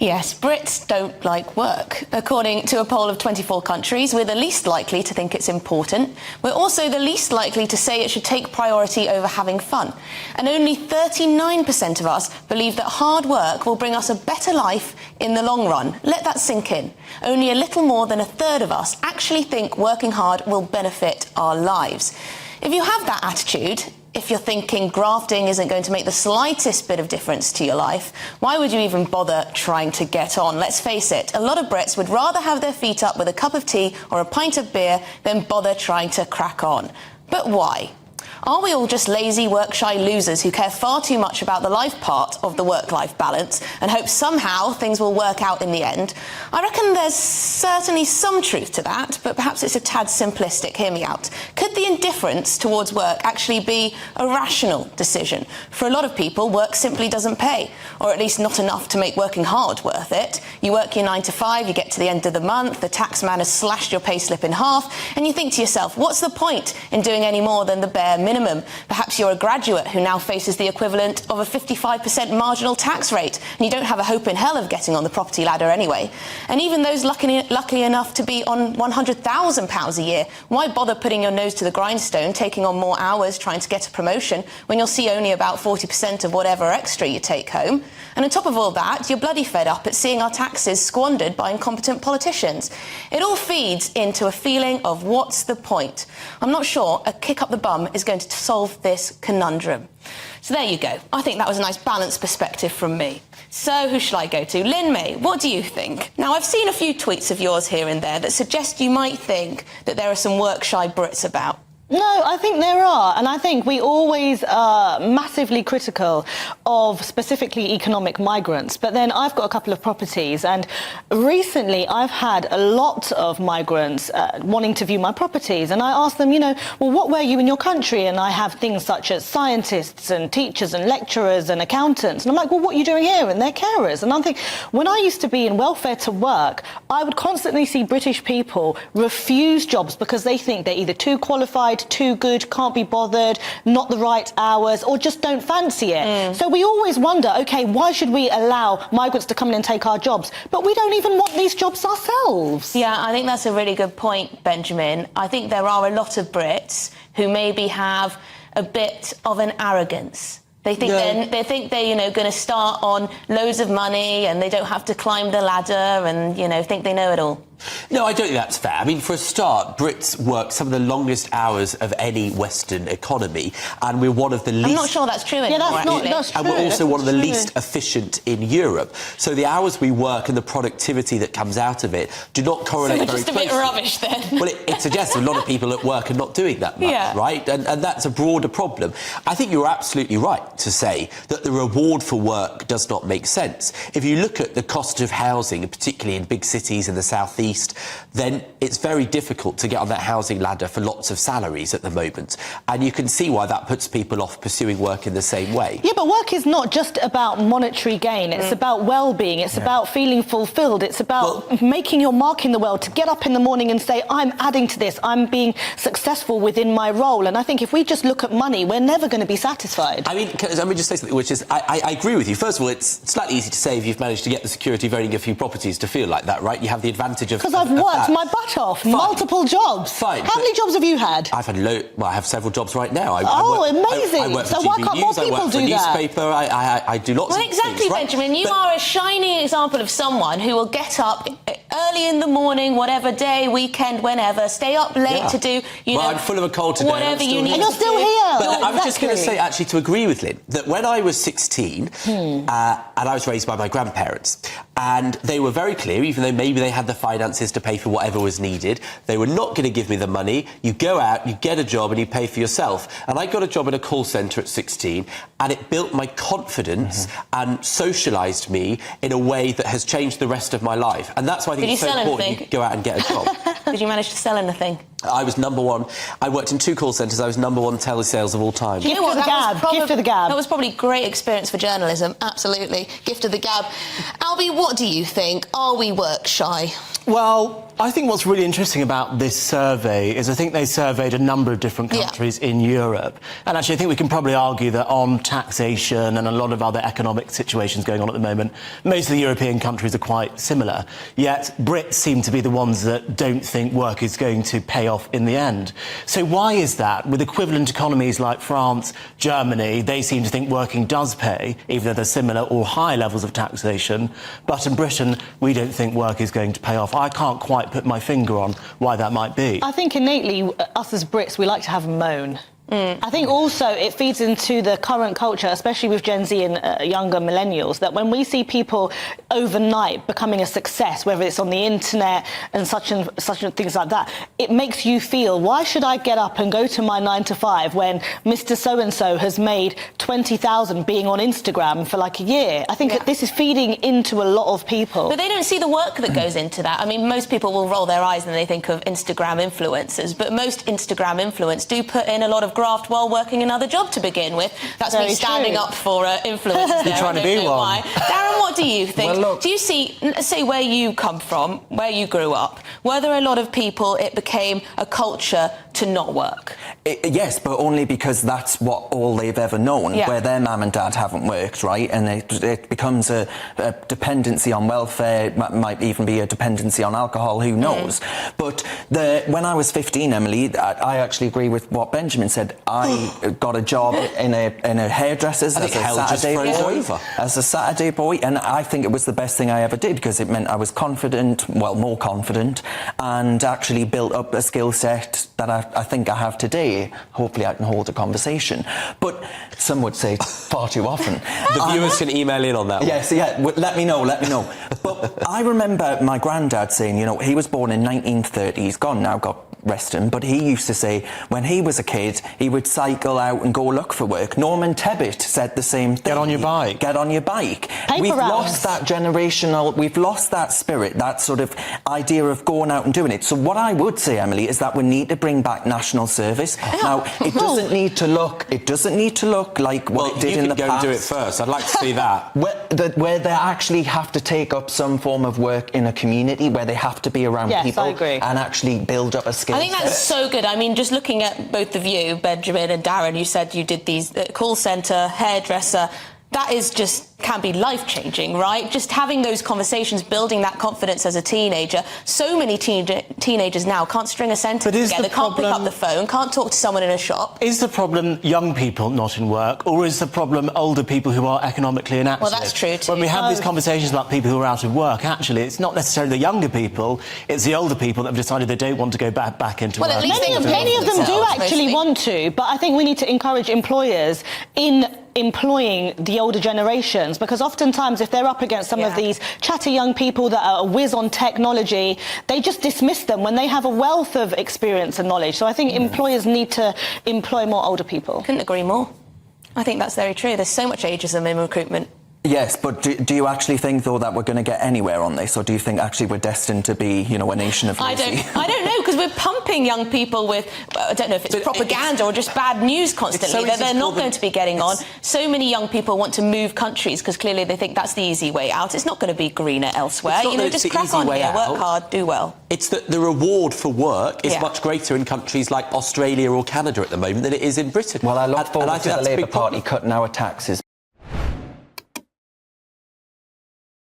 Yes, Brits don't like work. According to a poll of 24 countries, we're the least likely to think it's important. We're also the least likely to say it should take priority over having fun. And only 39% of us believe that hard work will bring us a better life in the long run. Let that sink in. Only a little more than a third of us actually think working hard will benefit our lives. If you have that attitude, if you're thinking grafting isn't going to make the slightest bit of difference to your life, why would you even bother trying to get on? Let's face it, a lot of Brits would rather have their feet up with a cup of tea or a pint of beer than bother trying to crack on. But why? Are we all just lazy, work-shy losers who care far too much about the life part of the work-life balance and hope somehow things will work out in the end? I reckon there's certainly some truth to that, but perhaps it's a tad simplistic. Hear me out. Could the indifference towards work actually be a rational decision? For a lot of people, work simply doesn't pay, or at least not enough to make working hard worth it. You work your 9 to 5, you get to the end of the month, the tax man has slashed your payslip in half, and you think to yourself, what's the point in doing any more than the bare minimum? Perhaps you're a graduate who now faces the equivalent of a 55% marginal tax rate, and you don't have a hope in hell of getting on the property ladder anyway. And even those lucky enough to be on £100,000 a year, why bother putting your nose to the grindstone, taking on more hours trying to get a promotion when you'll see only about 40% of whatever extra you take home? And on top of all that, you're bloody fed up at seeing our taxes squandered by incompetent politicians. It all feeds into a feeling of what's the point? I'm not sure a kick up the bum is going to solve this conundrum. So there you go. I think that was a nice balanced perspective from me. So who should I go to? Lynn May, what do you think? Now, I've seen a few tweets of yours here and there that suggest you might think that there are some work-shy Brits about. No, I think there are, and I think we always are massively critical of specifically economic migrants. But then I've got a couple of properties, and recently I've had a lot of migrants wanting to view my properties, and I asked them, well, what were you in your country? And I have things such as scientists and teachers and lecturers and accountants, and I'm like, well, what are you doing here? And they're carers. And I'm thinking, when I used to be in welfare to work, I would constantly see British people refuse jobs because they think they're either too qualified, too good, can't be bothered, not the right hours, or just don't fancy it. So we always wonder, OK, why should we allow migrants to come in and take our jobs? But we don't even want these jobs ourselves. Yeah, I think that's a really good point, Benjamin. I think there are a lot of Brits who maybe have a bit of an arrogance. They think they're going to start on loads of money and they don't have to climb the ladder and, think they know it all. No, I don't think that's fair. I mean, for a start, Brits work some of the longest hours of any Western economy, and we're one of the least... I'm not sure that's true anymore, that's true. And we're also one of the least efficient in Europe. So the hours we work and the productivity that comes out of it do not correlate very closely. So just a bit rubbish, then? Well, it suggests a lot of people at work are not doing that much, right? And that's a broader problem. I think you're absolutely right to say that the reward for work does not make sense. If you look at the cost of housing, particularly in big cities in the southeast, then it's very difficult to get on that housing ladder for lots of salaries at the moment. And you can see why that puts people off pursuing work in the same way. Yeah, but work is not just about monetary gain. It's about well-being. It's about feeling fulfilled. It's about making your mark in the world, to get up in the morning and say, I'm adding to this. I'm being successful within my role. And I think if we just look at money, we're never going to be satisfied. I mean, let me just say something, which is, I agree with you. First of all, it's slightly easy to say if you've managed to get the security of owning a few properties to feel like that, right? You have the advantage of... Because I've worked my butt off. Multiple jobs. Fine. How many jobs have you had? I've had I have several jobs right now. Amazing. I work for so GB why can't more News, people do that? newspaper, I do lots of things. Well, exactly, right? Benjamin. You are a shining example of someone who will get up early in the morning, whatever day, weekend, whenever, stay up late to do, I'm full of a cold today. Whatever you need. And you're still here. But I was just going to say, actually, to agree with Lynn, that when I was 16, and I was raised by my grandparents, and they were very clear, even though maybe they had the finances to pay for whatever was needed, they were not going to give me the money. You go out, you get a job, and you pay for yourself. And I got a job in a call centre at 16, and it built my confidence and socialised me in a way that has changed the rest of my life. And that's why I think it's so important you go out and get a job. Did you manage to sell anything? I was number one. I worked in 2 call centres. I was number 1 telesales of all time. Gift of the gab. Gift of the gab. That was probably a great experience for journalism. Absolutely. Gift of the gab. Albie, what do you think? Are we work shy? Well, I think what's really interesting about this survey is I think they surveyed a number of different countries in Europe. And actually, I think we can probably argue that on taxation and a lot of other economic situations going on at the moment, most of the European countries are quite similar. Yet Brits seem to be the ones that don't think work is going to pay off in the end. So why is that? With equivalent economies like France, Germany, they seem to think working does pay, even though there's similar or high levels of taxation. But in Britain, we don't think work is going to pay off. I can't quite put my finger on why that might be. I think innately, us as Brits, we like to have a moan. I think also it feeds into the current culture, especially with Gen Z and younger millennials, that when we see people overnight becoming a success, whether it's on the internet and such and things like that, it makes you feel, why should I get up and go to my 9 to 5 when Mr. So-and-so has made 20,000 being on Instagram for like a year? I think that this is feeding into a lot of people. But they don't see the work that goes into that. I mean, most people will roll their eyes when they think of Instagram influencers, but most Instagram influencers do put in a lot of graft while working another job to begin with. That's Very me standing true. up for influencers there. You're trying to be one. Why. Darren, what do you think? Well, look, do you see, let's say where you come from, where you grew up, were there a lot of people it became a culture to not work? Yes, but only because that's what all they've ever known, Yeah. where their mum and dad haven't worked, right? And it becomes a dependency on welfare, might even be a dependency on alcohol, who knows? But when I was 15, Emily, I actually agree with what Benjamin said. I got a job in a hairdresser's as a Saturday boy. As a Saturday boy, and I think it was the best thing I ever did because it meant I was confident, well, more confident, and actually built up a skill set that I think I have today. Hopefully I can hold a conversation. But some would say far too often. The viewers can email in on that one. Yes, yeah, let me know. But I remember my granddad saying, you know, he was born in 1930, he's gone now, God rest him, but he used to say when he was a kid, he would cycle out and go look for work. Norman Tebbit said the same thing. Get on your bike. Get on your bike. Paper We've rounds. lost that generational, we've lost that spirit, that sort of idea of going out and doing it. So what I would say, Emily, is that we need to bring back national service. Now, it doesn't need to look like what it did in the past. You can go and do it first. I'd like to see that. Where they actually have to take up some form of work in a community, where they have to be around people I agree. and actually build up a skill I think that's so good. I mean, just looking at both of you, Benjamin and Darren, you said you did these call centre, hairdresser. That is just can be life-changing, right? Just having those conversations, building that confidence as a teenager. So many teenagers now can't string a sentence together, can't pick up the phone, can't talk to someone in a shop. Is the problem young people not in work, or is the problem older people who are economically inactive? Well, that's true too. When we have these conversations about people who are out of work, actually, it's not necessarily the younger people, it's the older people that have decided they don't want to go back into work. At least Many of them do actually want to, but I think we need to encourage employers in employing the older generations, because oftentimes if they're up against some of these chatty young people that are a whiz on technology, they just dismiss them when they have a wealth of experience and knowledge. So I think employers need to employ more older people. Couldn't agree more. I think that's very true. There's so much ageism in recruitment. Yes, but do you actually think, though, that we're going to get anywhere on this, or do you think actually we're destined to be, you know, a nation of lazy? I don't know, because we're pumping young people with, I don't know if it's propaganda or just bad news constantly, that they're not going to be getting on. So many young people want to move countries because clearly they think that's the easy way out. It's not going to be greener elsewhere. You know, just crack on here, work hard, do well. It's that the reward for work is much greater in countries like Australia or Canada at the moment than it is in Britain. Well, I look forward think to the that's a Labour big Party problem. cutting our taxes.